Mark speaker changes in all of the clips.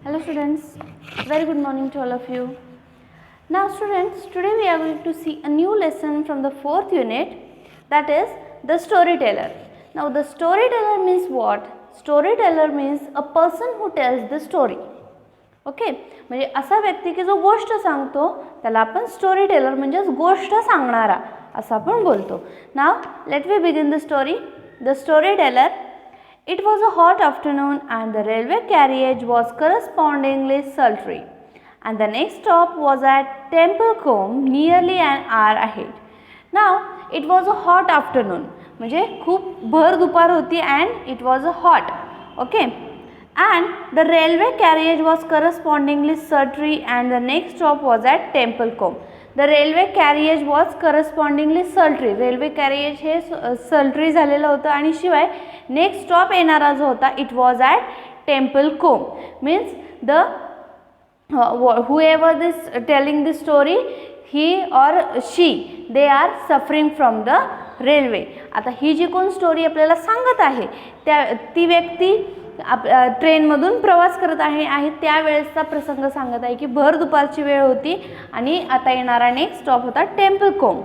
Speaker 1: Hello students, very good morning to all of you. Now students, today we are going to see a new lesson from the 4th unit, that is the storyteller. Now the storyteller means what? Storyteller means a person who tells the story. Okay, म्हणजे असा व्यक्ती की जो गोष्ट सांगतो त्याला आपण storyteller म्हणजेच गोष्ट सांगणारा असं आपण बोलतो. नाव let we begin the story. The storyteller. It was a hot afternoon and the railway carriage was correspondingly sultry, and the next stop was at Templecombe, nearly an hour ahead. Now it was a hot afternoon, म्हणजे खूप भर दुपार होती and it was a hot. Okay, and the railway carriage was correspondingly sultry and the next stop was at Templecombe. The railway carriage was correspondingly sultry. Railway carriage हे sultry झालेलं होतं आणि शिवाय नेक्स्ट स्टॉप येणारा जो होता it was at Templecombe. Means the whoever this telling the story, he or she, they are suffering from the railway. आता ही जी कोण स्टोरी आपल्याला सांगत आहे ती व्यक्ती ट्रेनमधून प्रवास करत आहे त्यावेळेसचा प्रसंग सांगत आहे की भर दुपारची वेळ होती आणि आता येणारा नेक्स्ट स्टॉप होता टेम्पलकोम.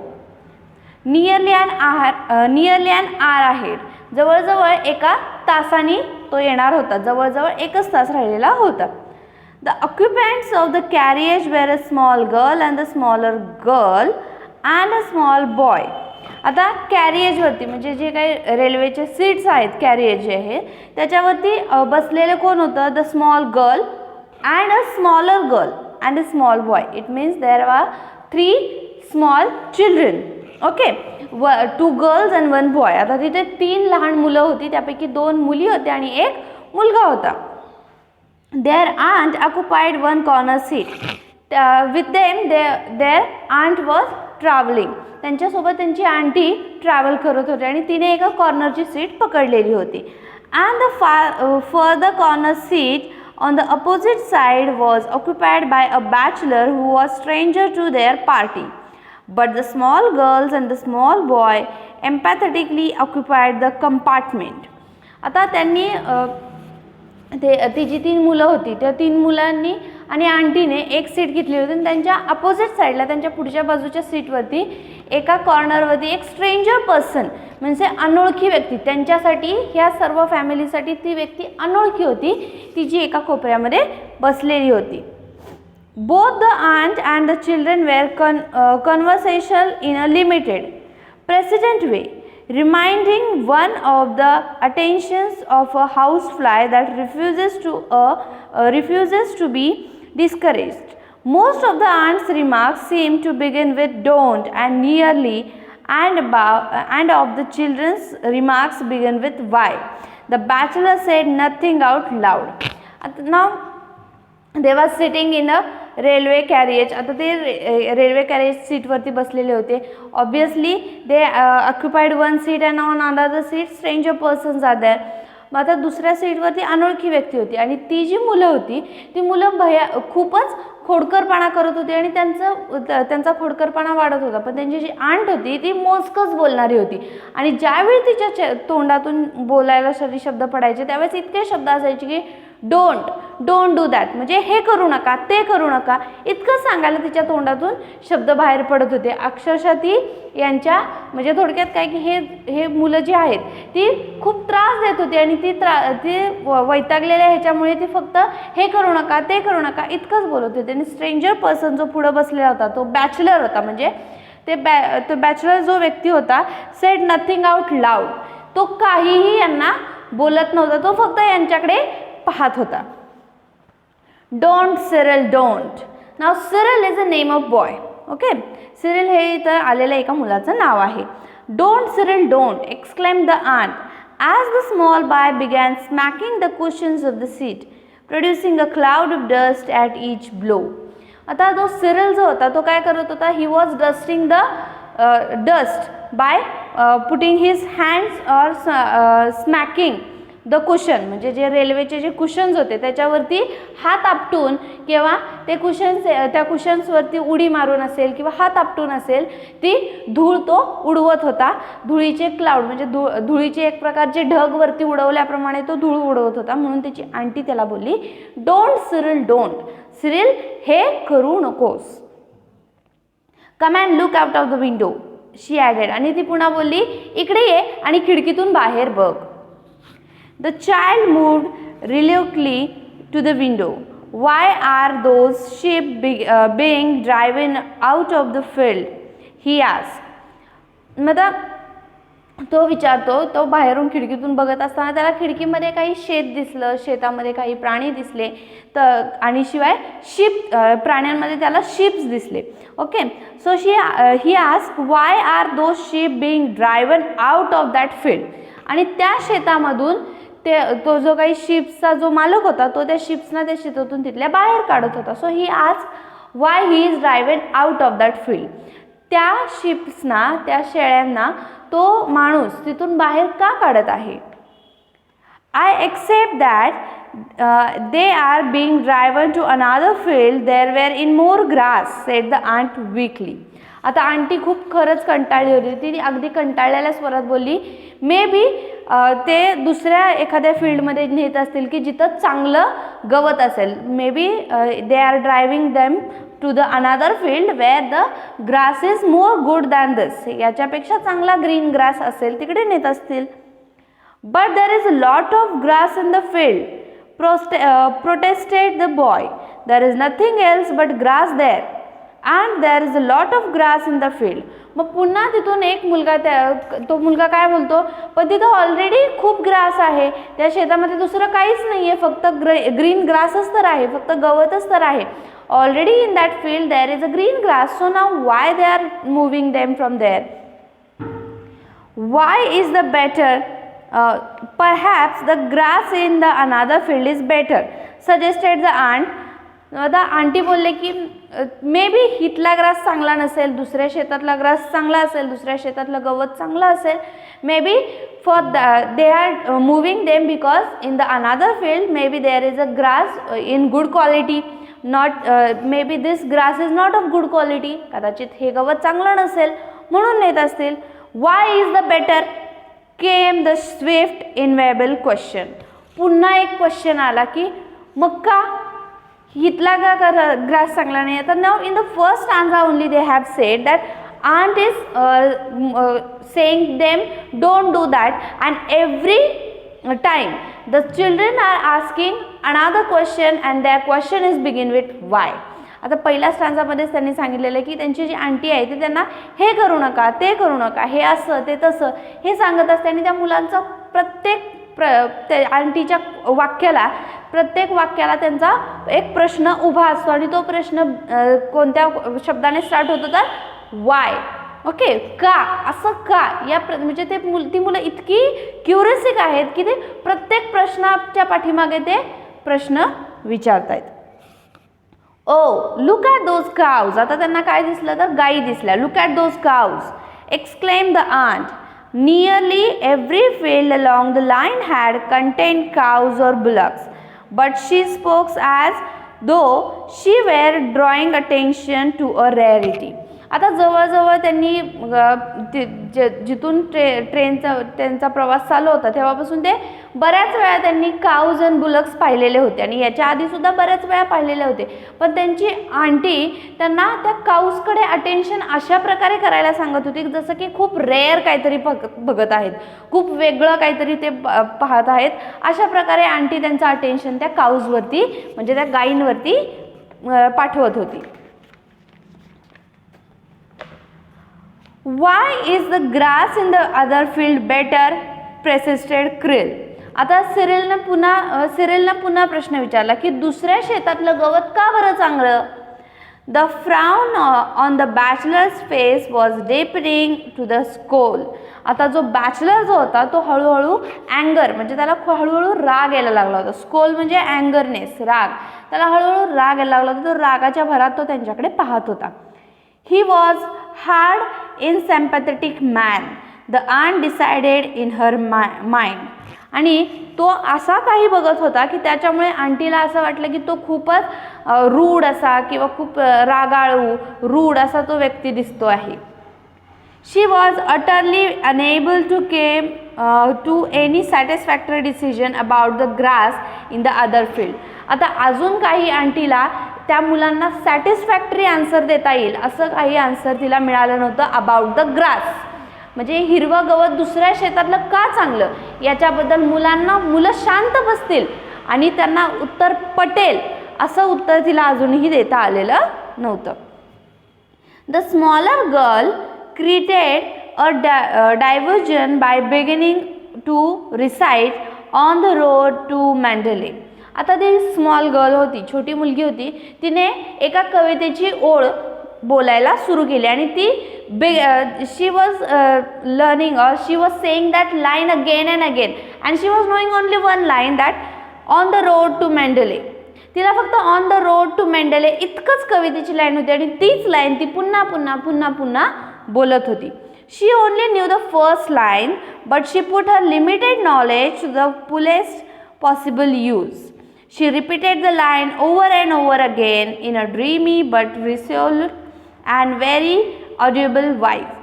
Speaker 1: नियरली अन आवर आहे. जवळजवळ एका तासाने तो येणार होता. जवळजवळ एकच तास राहिलेला होता. The occupants of the carriage were a small girl and the smaller girl and a small boy. आता कॅरियेजवरती म्हणजे जे काही रेल्वेचे सीट्स आहेत कॅरियेज जे आहे त्याच्यावरती बसलेले कोण होतं? The small girl and a smaller girl and a small boy. It means there are 3 small children. Okay, 2 girls and 1 boy. आता तिथे 3 लहान मुलं होती, त्यापैकी 2 मुली होत्या आणि 1 मुलगा होता. Their aunt occupied one corner seat. With them their aunt was traveling. त्यांच्यासोबत त्यांची आंटी ट्रॅव्हल करत होती आणि तिने एका कॉर्नरची सीट पकडलेली होती. And the further corner seat on the opposite side was occupied by a bachelor who was stranger to their party. But the small girls and the small boy empathetically occupied the compartment. आता त्यांनी ती जी 3 मुलं होती त्या 3 मुलांनी आणि आंटीने एक seat घेतली होती आणि त्यांच्या अपोजिट साईडला त्यांच्या पुढच्या बाजूच्या सीटवरती एका कॉर्नरवरती एक स्ट्रेंजर पर्सन म्हणजे अनोळखी व्यक्ती, त्यांच्यासाठी ह्या सर्व फॅमिलीसाठी ती व्यक्ती अनोळखी होती, ती जी एका कोपऱ्यामध्ये बसलेली होती. Both the aunt and the children were conversational in a limited, precedent way, reminding one of the attentions of a housefly that refuses to be discouraged. Most of the aunt's remarks seem to begin with don't and nearly, and of the children's remarks begin with why. The bachelor said nothing out loud. Now they were sitting in a railway carriage. आता ते railway carriage सीटवरती बसलेले होते. Obviously they occupied 1 seat and on another seat stranger persons are there. मग आता दुसऱ्या सीटवरती अनोळखी व्यक्ती होती आणि ती जी मुलं होती ती मुलं खूपच खोडकरपणा करत होती आणि त्यांचा खोडकरपणा वाढत होता. पण त्यांची जी आंट होती ती मोजकच बोलणारी होती आणि ज्यावेळी तिच्या तोंडातून बोलायला शब्द पडायचे त्यावेळेस इतके शब्द असायचे की डोंट डू दॅट, म्हणजे हे करू नका, ते करू नका, इतकं सांगायला तिच्या तोंडातून शब्द बाहेर पडत होते. अक्षरशः ती यांच्या म्हणजे थोडक्यात काय की हे मुलं जी आहेत ती खूप त्रास देत होती आणि ती वैतागलेल्या ह्याच्यामुळे ती फक्त हे करू नका, ते करू नका इतकंच बोलत होते. आणि स्ट्रेंजर पर्सन जो पुढं बसलेला होता तो बॅचलर होता, म्हणजे तो बॅचलर जो व्यक्ती होता सेड नथिंग आउट लाऊड. तो काहीही यांना बोलत नव्हता, तो फक्त यांच्याकडे पाहत होता. Don't Cyril don't. Now Cyril is a name of boy. Okay, Cyril हे इथं आलेलं एका मुलाचं नाव आहे. Don't Cyril don't exclaim the aunt as the small boy began smacking the cushions of the seat, producing a cloud of dust at each blow. आता तो Cyril जो होता तो काय करत होता? He was dusting the dust by putting his hands और स्मॅकिंग the cushion, म्हणजे जे रेल्वेचे जे कुशन्स होते त्याच्यावरती हात आपटून किंवा ते त्या कुशन्सवरती उडी मारून असेल किंवा हात आपटून असेल ती धूळ तो उडवत होता. धुळीचे क्लाउड म्हणजे धुळीचे एक प्रकारचे ढग वरती उडवल्याप्रमाणे तो धूळ उडवत होता. म्हणून त्याची आंटी त्याला बोलली, डोंट सिरिल, डोंट सिरिल, हे करू नकोस. Come and look out of the window, she added. आणि ती पुन्हा बोलली, इकडे ये आणि खिडकीतून बाहेर बघ. The child moved reluctantly to the window. Why are those sheep being driven out of the field? He asked. मतलब तो विचारतो, तो बाहेरून खिडकीतून बघत असताना त्याला खिडकीमध्ये काही शेत दिसलं, शेतामध्ये काही प्राणी दिसले, तर आणि शिवाय प्राण्यांमध्ये त्याला शीप्स दिसले. Okay, so he ask, why are those sheep being driven out of that field. आणि त्या शेतामधून तो जो काही शिप्सचा जो मालक होता तो त्या शिप्सना त्या शेतातून तिथल्या बाहेर काढत होता. So he ask Y he is driven out of that field. त्या शिप्सना, त्या शेळ्यांना तो माणूस तिथून बाहेर का काढत आहे. I expect that they are being driven to another field there where in more grass, said the aunt weakly. आता आंटी खूप खरंच कंटाळली होती. ती अगदी कंटाळलेल्या स्वरात बोलली, मे बी ते दुसऱ्या एखाद्या फील्डमध्ये नेत असतील की जिथं चांगलं गवत असेल. May be they are driving them to the another field where the grass is more good than this. याच्यापेक्षा चांगला ग्रीन ग्रास असेल तिकडे नेत असतील. But there is a lot of grass in the field, protested the boy. There is nothing else but grass there and there is a lot of grass in the field. मग पुन्हा तिथून एक मुलगा तो मुलगा काय बोलतो, पण तिथं ऑलरेडी खूप ग्रास आहे, त्या शेतामध्ये दुसरं काहीच नाही आहे, फक्त ग्रीन ग्रासच तर आहे, फक्त गवतच तर आहे. Already in that field there is a green grass, so now why they are moving them from there. Why is the better, perhaps the grass in the another field is better, suggested the aunt. आता aunty बोलले की may be हितला grass चांगला नसेल, दुसऱ्या शेतातला grass चांगला असेल, दुसऱ्या शेतातलं गवत चांगलं असेल. May be for they are moving them because in the another field may be there is a grass in good quality, not may be this grass is not of good quality. कदाचित हे गवत चांगलं नसेल म्हणून नेत असतील. Why is the better came the swift inevitable question. पुन्हा एक क्वेश्चन आला की मग का हितला ग्रास चांगला नाही. आता now in the first stanza only they have said that aunt is saying them don't do that, and every time the children are asking another question and their question is begin with why. आता पहिल्या स्टांजामध्येच त्यांनी सांगितलेलं आहे की त्यांची जी aunty आहे ती त्यांना हे करू नका, ते करू नका, हे असं ते तसं हे सांगत असते. आणि त्या मुलांचा त्या आंटीच्या प्रत्येक वाक्याला त्यांचा एक प्रश्न उभा असतो आणि तो प्रश्न कोणत्या शब्दाने स्टार्ट होतो तर वाय. ओके, का, असं का, या म्हणजे ती मुलं इतकी क्युरियसिक आहेत की ते प्रत्येक प्रश्नाच्या पाठीमागे ते प्रश्न विचारतायत. Oh look at those cows. आता त्यांना काय दिसलं तर गायी दिसल्या. Look at those cows exclaim the aunt. Nearly every field along the line had contained cows or bullocks, but she spoke as though she were drawing attention to a rarity. आता जवळजवळ त्यांनी जिथून त्यांचा प्रवास चालू होता तेव्हापासून ते बऱ्याच वेळा त्यांनी काऊज अँड बुलक्स पाहिलेले होते आणि याच्या आधीसुद्धा बऱ्याच वेळा पाहिलेले होते. पण त्यांची आंटी त्यांना त्या काऊजकडे अटेन्शन अशा प्रकारे करायला सांगत होती जसं की खूप रेअर काहीतरी बघत आहेत, खूप वेगळं काहीतरी ते पाहत आहेत. अशा प्रकारे आंटी त्यांचं अटेन्शन त्या काऊजवरती म्हणजे त्या गायींवरती पाठवत होती. Why is the grass in the other field better? persisted Krill. आता सिरिलने पुन्हा प्रश्न विचारला की दुसऱ्या शेतातलं गवत का बरं चांगलं. The frown on the bachelor's face was deepening to the scowl. आता जो बॅचलर जो होता तो हळूहळू अँगर म्हणजे त्याला हळूहळू राग यायला लागला होता. स्कोल म्हणजे अँगरनेस, राग. त्याला हळूहळू राग यायला लागला होता. तो रागाच्या भरात तो त्यांच्याकडे पाहत होता. He was hard in sympathetic man, the aunt decided in her mind. आणि तो असा काही बघत होता की त्याच्यामुळे आंटीला असं वाटलं की तो खूपच रूड असा किंवा खूप रागाळू रूड असा तो व्यक्ती दिसतो आहे. She was utterly unable to came to any satisfactory decision about the grass in the other field. आता अजून काही आंटीला त्या मुलांना सॅटिस्फॅक्टरी आन्सर देता येईल असं काही आन्सर तिला मिळालं नव्हतं अबाउट द ग्रास. म्हणजे हिरवं गवत दुसऱ्या शेतातलं का चांगलं याच्याबद्दल मुलं शांत बसतील आणि त्यांना उत्तर पटेल असं उत्तर तिला अजूनही देता आलेलं नव्हतं. The smaller girl created a diversion by beginning to recite on the road to Mandalay. आता ती स्मॉल गर्ल होती, छोटी मुलगी होती, तिने एका कवितेची ओळ बोलायला सुरू केली आणि ती she was learning or she was saying that line again and again and she was knowing only one line that on the road to Mandalay. तिला फक्त on the road to Mendel इतकंच कवितेची लाईन होती आणि तीच line ती पुन्हा पुन्हा पुन्हा पुन्हा बोलत होती. She only knew the first line but she put her limited knowledge to the fullest possible use. She repeated the line over and over again in a dreamy but resolute and very audible voice.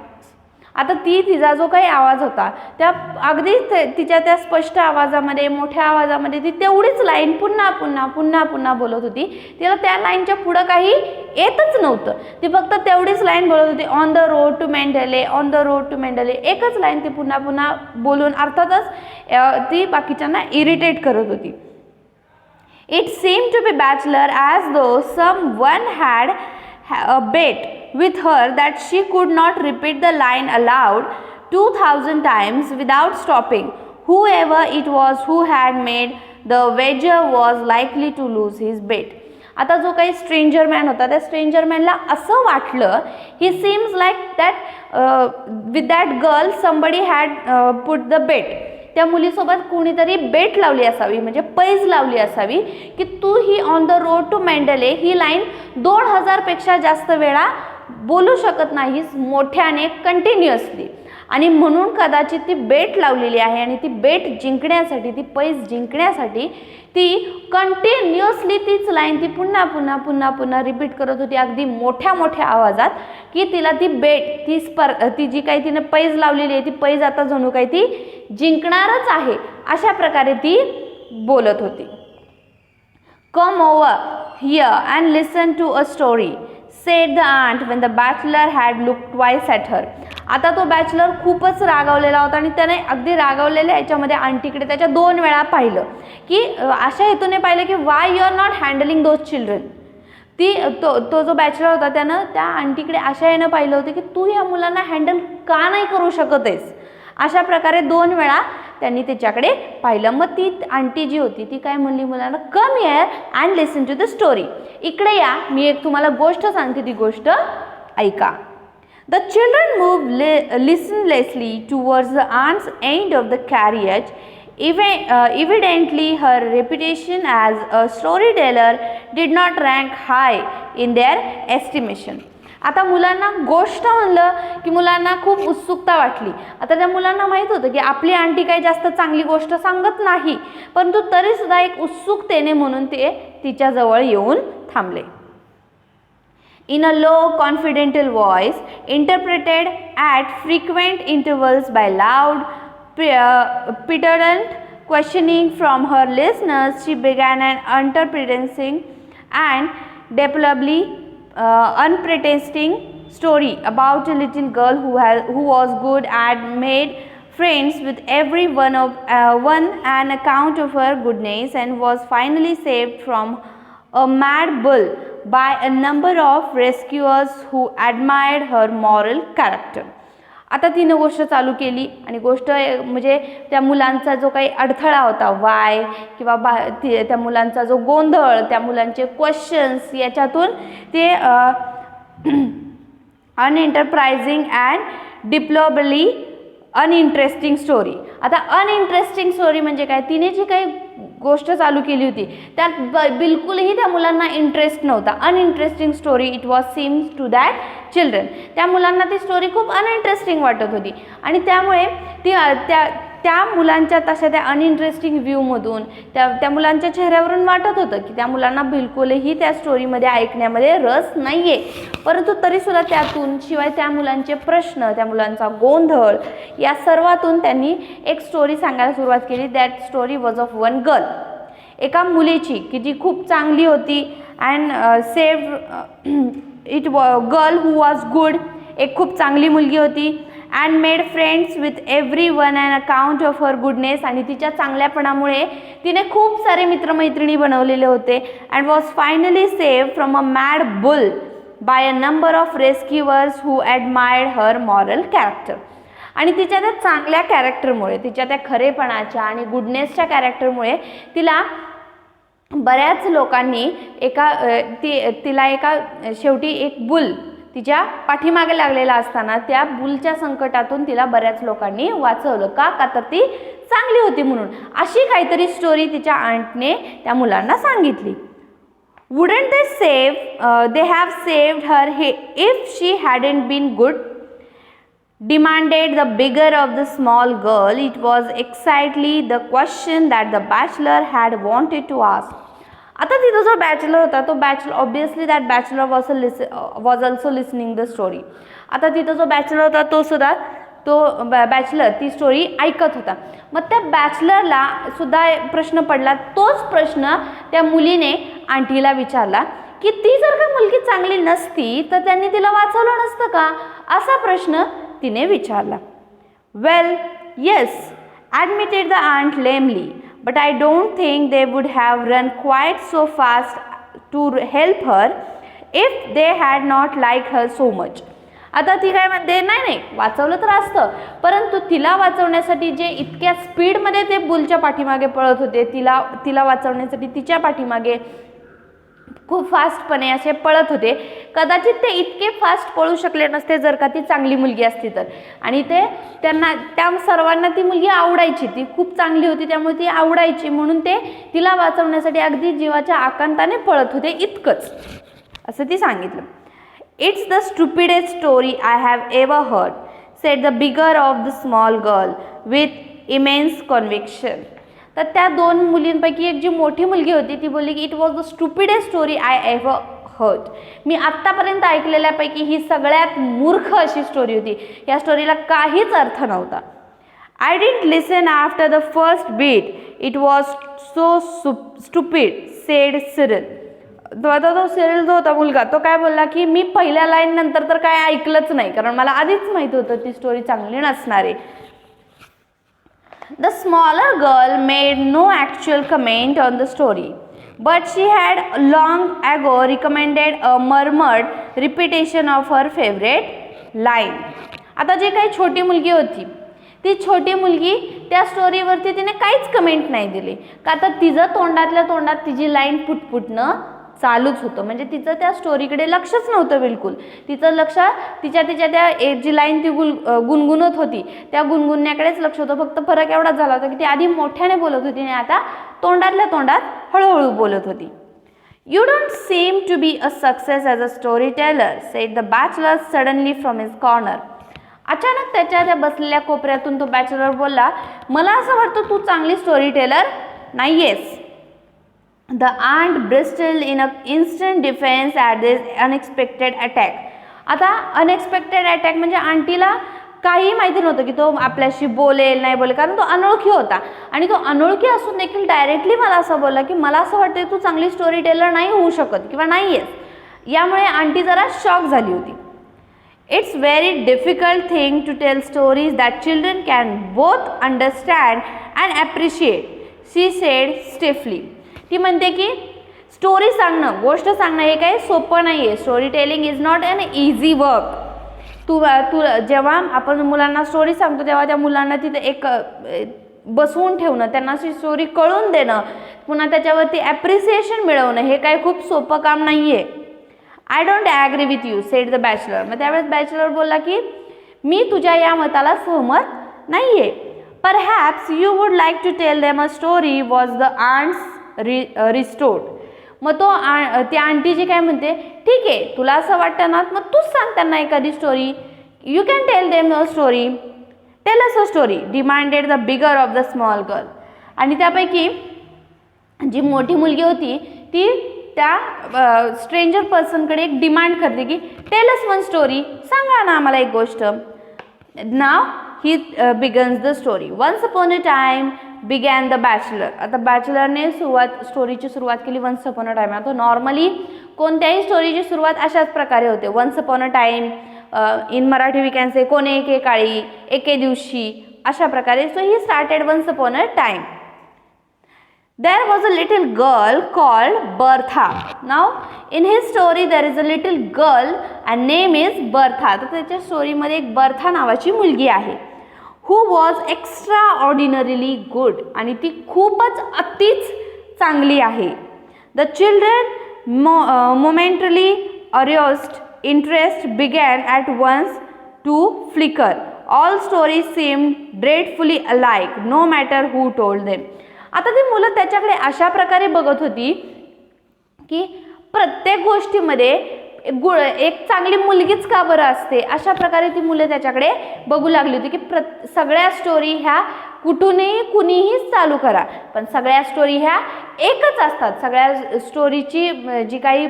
Speaker 1: आता तिचा जो काही आवाज होता त्या अगदी तिच्या त्या स्पष्ट आवाजामध्ये मोठ्या आवाजामध्ये ती तेवढीच लाईन पुन्हा पुन्हा पुन्हा पुन्हा बोलत होती. तिला त्या लाईनच्या पुढं काही येतच नव्हतं. ती फक्त तेवढीच लाईन बोलत होती on the road to Mandalay on the road to Mandalay. एकच लाईन ती पुन्हा पुन्हा बोलून अर्थातच ती बाकीच्यांना इरिटेट करत होती. It seem to be bachelor as though some one had a bet with her that she could not repeat the line aloud 2000 times without stopping. Whoever it was who had made the wager was likely to lose his bet. आता जो काही stranger man होता त्या stranger मॅनला असं वाटलं he seems like that with that girl somebody had put the bet. त्या मुलीसोबत कोणीतरी बेट लावली असावी म्हणजे पैज लावली असावी की तू ही on the road to Mandalay ही लाईन 2000 पेक्षा जास्त वेळा बोलू शकत नाहीस मोठ्याने कंटिन्युअसली आणि म्हणून कदाचित ती बेट लावलेली आहे आणि ती बेट जिंकण्यासाठी ती पैज जिंकण्यासाठी ती कंटिन्युअसली तीच लाईन ती पुन्हा पुन्हा पुन्हा पुन्हा रिपीट करत होती अगदी मोठ्या मोठ्या आवाजात की तिला ती बेट ती जी काही तिने पैज लावलेली आहे ती पैज आता जणू काही ती जिंकणारच आहे अशा प्रकारे ती बोलत होती. Come over here and listen to a story said the aunt when the bachelor had looked twice at her. आता तो बॅचलर खूपच रागावलेला होता आणि त्याने अगदी रागावलेल्या याच्यामध्ये आंटीकडे त्याच्या 2 वेळा पाहिलं की अशा हेतूने पाहिलं की why you are not handling those children. तो जो बॅचलर होता त्यानं त्या आंटीकडे अशा यानं पाहिलं होतं की तू ह्या मुलांना हँडल का नाही करू शकत आहेस. अशा प्रकारे 2 वेळा त्यांनी त्याच्याकडे पाहिलं. मग ती आंटी जी होती ती काय म्हणली मुलांना come here and listen to the story. इकडे या मी एक तुम्हाला गोष्ट सांगते ती गोष्ट ऐका. The children move listlessly towards the aunt's end of the carriage. Evidently her reputation as a storyteller did not rank high in their estimation. आता मुलांना गोष्ट म्हणलं की मुलांना खूप उत्सुकता वाटली. आता त्या मुलांना माहीत होतं की आपली आंटी काही जास्त चांगली गोष्ट सांगत नाही परंतु तरीसुद्धा एक उत्सुकतेने म्हणून ते तिच्याजवळ येऊन थांबले. In a low confidential voice interpreted at frequent intervals by loud petulant questioning from her listeners, she began an unpretending and deplorably unpretending story about a little girl who was good and made friends with every one an account of her goodness and was finally saved from a mad bull by a number of rescuers who admired her moral character. आता तिनं गोष्ट चालू केली आणि गोष्ट म्हणजे त्या मुलांचा जो काही अडथळा होता वाय किंवा त्या मुलांचा जो गोंधळ त्या मुलांचे क्वेश्चन्स याच्यातून ते अनएंटरप्राइजिंग अँड डिप्लोरेबली अनइंटरेस्टिंग स्टोरी. आता अनइंटरेस्टिंग स्टोरी म्हणजे काय तिने जी काही गोष्ट चालू केली होती त्यात बिलकुलही त्या मुलांना इंटरेस्ट नव्हता. Uninteresting story it was seems to that children. त्या मुलांना ती स्टोरी खूप अनइंटरेस्टिंग वाटत होती आणि त्यामुळे त्या मुलांच्या तशा त्या अनइंटरेस्टिंग व्ह्यूमधून त्या मुलांच्या चेहऱ्यावरून वाटत होतं की त्या मुलांना बिलकुलही त्या स्टोरीमध्ये ऐकण्यामध्ये रस नाही आहे. परंतु तरीसुद्धा त्यातून शिवाय त्या मुलांचे प्रश्न, त्या मुलांचा गोंधळ या सर्वातून त्यांनी एक स्टोरी सांगायला सुरुवात केली. That story was of one girl. एका मुलीची की जी खूप चांगली होती and it girl who was good. एक खूप चांगली मुलगी होती and made friends with every one and account of her goodness. आणि तिच्या चांगल्यापणामुळे तिने खूप सारे मित्रमैत्रिणी बनवलेले होते. And was finally saved from a mad bull by a number of rescuers who admired her moral character. आणि तिच्या त्या चांगल्या कॅरेक्टरमुळे, तिच्या त्या खरेपणाच्या आणि गुडनेसच्या कॅरेक्टरमुळे तिला बऱ्याच लोकांनी तिला एका शेवटी एक बुल तिच्या पाठीमागे लागलेला असताना त्या बुलच्या संकटातून तिला बऱ्याच लोकांनी वाचवलं. का तर ती चांगली होती म्हणून. अशी काहीतरी स्टोरी तिच्या आंटने त्या मुलांना सांगितली. Wouldn't they have saved her if she hadn't been good? Demanded the bigger of the small girl. It was exactly the question that the bachelor had wanted to ask. आता तिथं जो बॅचलर होता तो obviously that bachelor was also listening the story. आता तिथं जो bachelor होता तो सुद्धा बॅचलर ती स्टोरी ऐकत होता. मग त्या बॅचलरला सुद्धा प्रश्न पडला. तोच प्रश्न त्या मुलीने आंटीला विचारला की ती जर का मुलगी चांगली नसती तर त्यांनी तिला वाचवलं नसतं का, असा प्रश्न तिने विचारला. Well yes, admitted the aunt lamely, but I don't think they would have run quite so fast to help her if they had not liked her so much. आता ती काय म्हणते, नाही वाचवलं तर असतं, परंतु तिला वाचवण्यासाठी जे इतक्या स्पीडमध्ये ते बुलच्या पाठीमागे पळत होते, तिला वाचवण्यासाठी तिच्या पाठीमागे खूप फास्टपणे असे पळत होते, कदाचित ते इतके फास्ट पळू शकले नसते जर का ती चांगली मुलगी असती तर. आणि त्या सर्वांना ती मुलगी आवडायची, ती खूप चांगली होती त्यामुळे ती आवडायची, म्हणून ते तिला वाचवण्यासाठी अगदी जीवाच्या आकांताने पळत होते, इतकंच असं ती सांगितलं. It's the stupidest story I have ever heard, said the bigger of the small girl with immense conviction. तर त्या दोन मुलींपैकी एक जी मोठी मुलगी होती ती बोलली की it was the stupidest story I ever heard. मी आत्तापर्यंत ऐकलेल्यापैकी ही सगळ्यात मूर्ख अशी स्टोरी होती. या स्टोरीला काहीच अर्थ नव्हता. I didn't listen after the first beat, it was so stupid, said Cyril. तो सिरिल जो होता मुलगा तो काय बोलला की मी पहिल्या लाईन नंतर तर काय ऐकलंच नाही, कारण मला आधीच माहित होतं ती स्टोरी चांगली नसणार आहे. The smaller girl made no actual comment on the story, but she had long ago recommended a murmured repetition of her favorite line. आता जी काही छोटी मुलगी होती ती छोटी मुलगी त्या स्टोरीवरती तिने काहीच कमेंट नाही दिली, का तर तिचं तोंडातल्या तोंडात तिची लाईन पुटपुटणं चालूच होतं. म्हणजे तिचं त्या स्टोरीकडे लक्षच नव्हतं बिलकुल. तिचं लक्ष तिच्या त्या जी लाईन ती गुणगुणत होती त्या गुणगुणण्याकडेच लक्ष होतं. फक्त फरक एवढाच झाला होता की ती आधी मोठ्याने बोलत होती आणि आता तोंडातल्या तोंडात हळूहळू बोलत होती. You don't seem to be a success as a story teller, said the bachelor suddenly from his corner. अचानक त्या बसलेल्या कोपऱ्यातून तो बॅचलर बोलला, मला असं वाटतं तू चांगली स्टोरी टेलर नाही आहेस. The aunt bristled in an instant defense at this unexpected attack. आता अनएक्सपेक्टेड अटॅक म्हणजे आंटीला काही माहिती नव्हतं की तो आपल्याशी बोलेल नाही बोलेल, कारण तो अनोळखी होता. आणि तो अनोळखी असून देखील डायरेक्टली मला असं बोलला की मला असं वाटतं तू चांगली स्टोरी टेलर नाही होऊ शकत किंवा नाही आहेस. यामुळे आंटी जरा शॉक झाली होती. It's very difficult thing to tell stories that children can both understand and appreciate, she said stiffly. ती म्हणते की स्टोरी सांगणं, गोष्ट सांगणं हे काही सोपं नाही आहे. Story telling is not an easy work. तू जेव्हा आपण मुलांना स्टोरी सांगतो तेव्हा त्या मुलांना तिथे एक बसवून ठेवणं, त्यांना अशी स्टोरी कळून देणं, पुन्हा त्याच्यावरती ॲप्रिसिएशन मिळवणं हे काही खूप सोपं काम नाही आहे. I don't agree with you, said the bachelor. मग त्यावेळेस बॅचलर बोलला की मी तुझ्या या मताला सहमत नाही आहे. Perhaps you would like to tell them a story, was the aunt's restored. मग ती आंटी जी काय म्हणते, ठीक आहे तुला असं वाटतं ना मग तूच सांग त्यांना एखादी story. You can tell them a story. Tell us a story demanded the bigger of the small girl. आणि त्यापैकी जी मोठी मुलगी होती ती त्या स्ट्रेंजर पर्सनकडे एक डिमांड करते की टेल अस वन स्टोरी, सांगा ना आम्हाला एक गोष्ट. Now he begins the story. Once upon a time began the bachelor. आता बॅचलरने स्टोरीची सुरुवात केली वन्स अपॉन अ टाइम. आता नॉर्मली कोणत्याही स्टोरीची सुरुवात अशाच प्रकारे होते, once upon a time, in Marathi we can say कोणे एके काळी, एके दिवशी, अशा प्रकारे. So he started once upon a time. There was a little girl called Bertha. Now, in his story there is a little girl and name is Bertha. तर त्याच्या स्टोरीमध्ये एक बर्था नावाची मुलगी आहे. Who was extraordinarily good. आणि ती खूपच अतिच चांगली आहे. The children momentarily aroused interest began at once to flicker. All stories seemed dreadfully alike, no matter who told them. आता ती मुलं त्याच्याकडे अशा प्रकारे बघत होती की प्रत्येक गोष्टीमध्ये एक चांगली मुलगीच का बरं असते, अशा प्रकारे ती मुलं त्याच्याकडे बघू लागली होती की सगळ्या स्टोरी ह्या कुठूनही कुणीही चालू करा पण सगळ्या स्टोरी ह्या एकच असतात. सगळ्या स्टोरीची जी काही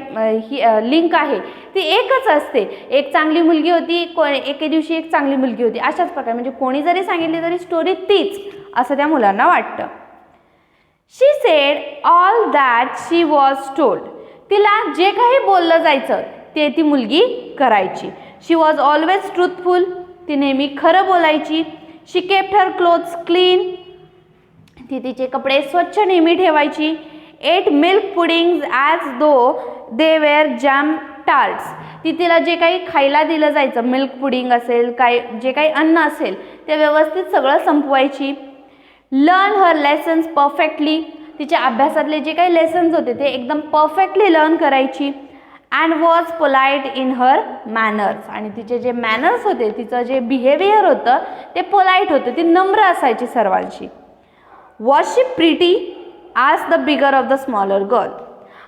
Speaker 1: लिंक आहे ती एकच असते. एक चांगली मुलगी होती, एके दिवशी एक चांगली मुलगी होती, अशाच प्रकारे. म्हणजे कोणी जरी सांगितली तरी स्टोरी तीच असं त्या मुलांना वाटतं. She said all that she was told. तिला जे काही बोललं जायचं ते ती मुलगी करायची. She was always truthful. ती नेहमी खरं बोलायची. She kept her clothes clean. ती तिचे कपडे स्वच्छ नेहमी ठेवायची. Ate milk puddings as though they were jam tarts. ती तिला जे काही खायला दिलं जायचं, मिल्क पुडिंग असेल, जे काही अन्न असेल ते व्यवस्थित सगळं संपवायची. Learn her lessons perfectly. तिच्या अभ्यासातले जे काही लेसन्स होते ते एकदम परफेक्टली लर्न करायची. And was polite in her manners. आणि तिचे जे मॅनर्स होते, तिचं जे बिहेवियर होतं ते पोलाइट होतं, ती नम्र असायची सर्वांशी. वॉज शी प्रिटी आज the bigger of the smaller girl.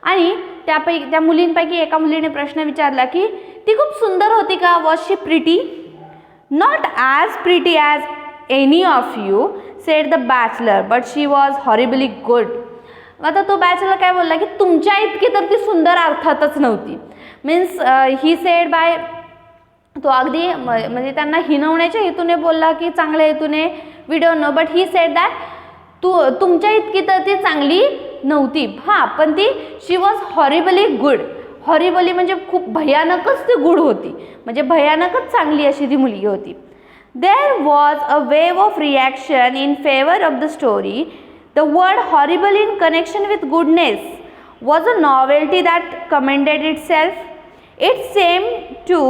Speaker 1: आणि त्या मुलींपैकी एका मुलीने प्रश्न विचारला की ती खूप सुंदर होती का. Was she pretty. Not as pretty as any of you said the bachelor but she was horribly good. आता तो बॅचलर काय बोलला की तुमच्या इतकी तर ती सुंदर अर्थातच नव्हती. मीन्स ही सेड बाय, तो अगदी म्हणजे त्यांना हिनवण्याच्या हेतूने बोलला की चांगल्या हेतूने, we don't know, but he said that तुमच्या इतकी तर ती चांगली नव्हती. हां, पण ती she was horribly good. Horribly म्हणजे खूप भयानकच ती गुड होती, म्हणजे भयानकच चांगली अशी ती मुलगी होती. There was a wave of reaction in favor of the story. The word horrible in connection with goodness was a novelty that commended itself. It seemed to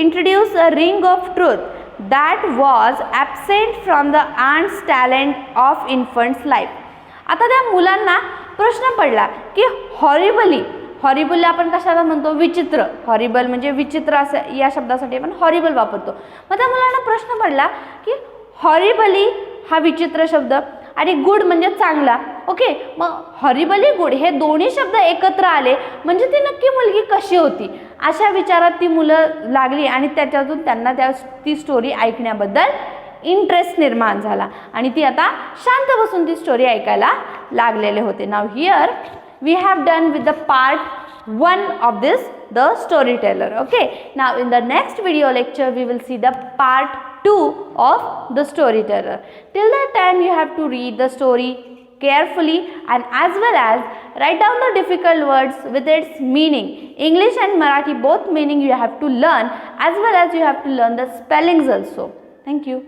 Speaker 1: introduce a ring of truth that was absent from the aunt's talent of infant's life. आता त्या मुलांना प्रश्न पडला की horrible आपण कशाला म्हणतो, विचित्र. हॉरिबल म्हणजे विचित्र असं या शब्दासाठी आपण हॉरिबल वापरतो. मग त्या मुलांना प्रश्न पडला की हॉरिबली हा विचित्र शब्द आणि गुड म्हणजे चांगला. ओके, मग हॉरिबली गुड हे दोन्ही शब्द एकत्र आले म्हणजे ती नक्की मुलगी कशी होती, अशा विचारात ती मुलं लागली आणि त्याच्यातून त्यांना ती स्टोरी ऐकण्याबद्दल इंटरेस्ट निर्माण झाला आणि ती आता शांत बसून ती स्टोरी ऐकायला लागलेले होते. Now here we have done with the part 1 of this, the storyteller. Okay, now in the next video lecture we will see the part 2 of the storyteller. Till that time you have to read the story carefully and as well as write down the difficult words with its meaning. English and Marathi both meaning you have to learn, as well as you have to learn the spellings also. Thank you.